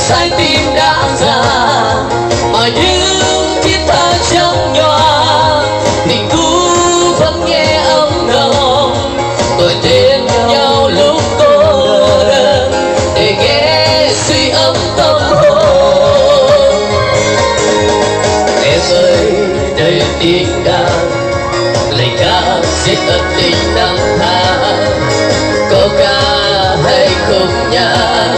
trái tim đã già mà những thiết tha trong nhòa tình cũ vẫn nghe ấm nồng tôi tên nhau lúc cô đơn để nghe suy ấm tâm hồn. Em ơi đây tiếng đàn lời ca giết ân tình năm tháng, câu ca hay khúc nhạc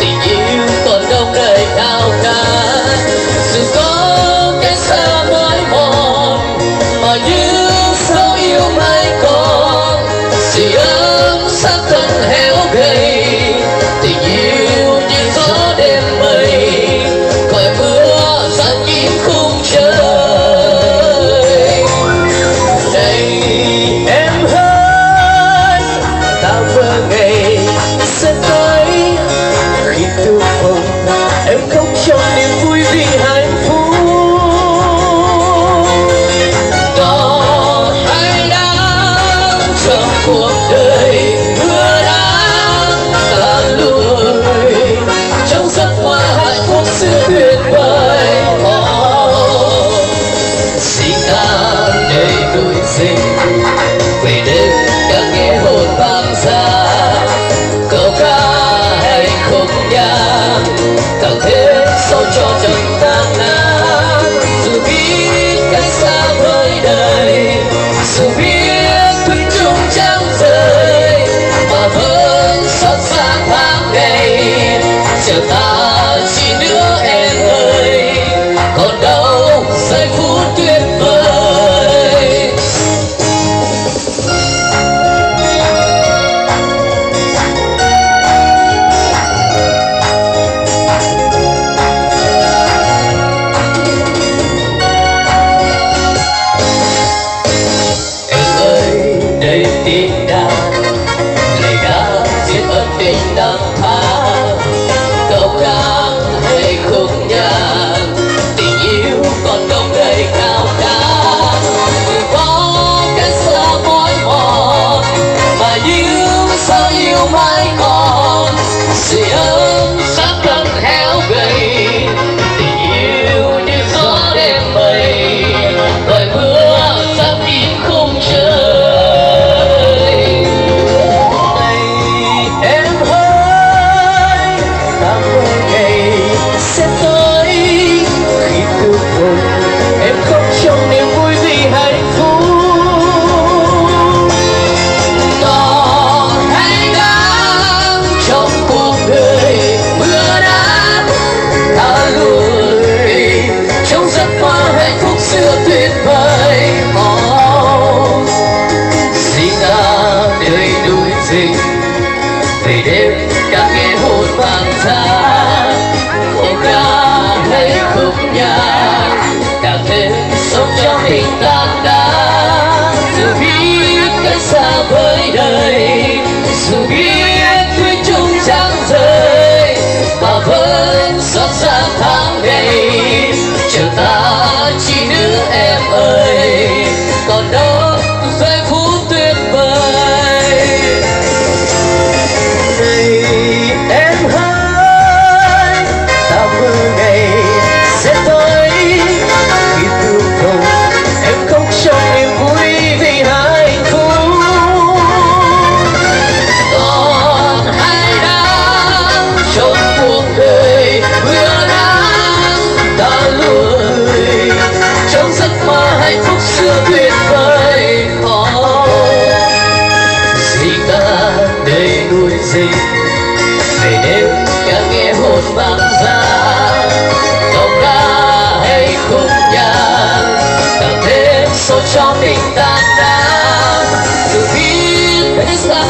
tình yêu còn đông đầy khao khát. Dù có cái xa mỏi mòn mà như sao yêu mãi còn sưởi ấm xác thân héo gầy. Tình yêu như gió đêm mây khỏi mưa dạt kín khung trời. Này em hỡi ta mơ ngày sẽ tới khi tương phùng em khóc trong niềm vui vì hạnh phúc. Còn hay đang trong cuộc đời mưa nắng tan lùi trong giấc mơ hạnh phúc xưa tuyệt vời. Xin ta đầy đôi sinh về đêm đã nghe hồn vang xa câu ca hay khúc nhạc càng thêm sâu cho trần tan nát. Dù biết cách xa với đời, dù biết thủy chung chẳng rời mà vẫn xót xa tháng ngày chờ ta chỉ nữa em ơi còn đâu giây phút tuyệt vời. Đây tiếng đàn lời ca giết ân tình năm tháng, câu ca hay khúc nhạc tình yêu còn đông đầy khao khát. Dù có cái xa mỏi mòn mà yêu sao yêu mãi còn sưởi ấm xác thân héo gầy. Tình yêu như gió đêm mây gọi mưa dạt kín khung trời. Em khóc trong niềm vui vì hạnh phúc. Còn hay đang trong cuộc đời mưa nắng ta lùi trong giấc mơ hạnh phúc xưa tuyệt vời. Xin ta đời đuổi dịch về đêm đã nghe hồn vang xa câu ca hay khúc nhạc càng thêm sống trong tình tan đá. Dù biết cách xa với đời, dù biết thủy chung chẳng rời mà vẫn xót xa tháng ngày chờ ta chỉ nữ em ơi còn đâu giây phút tuyệt vời. Này em hỡi ta mơ ngày sẽ tới khi tương phùng em khóc trong niềm vui vì hạnh phúc. Còn hay đang trong cuộc đời mưa nắng ta lùi trong giấc mơ hạnh phúc xưa tuyệt vời. Xin ta đầy đuổi dịch về đêm đã nghe hồn vang ra câu ca hay khúc nhạc càng thêm sâu trong tình tan đá. Dù biết cách xa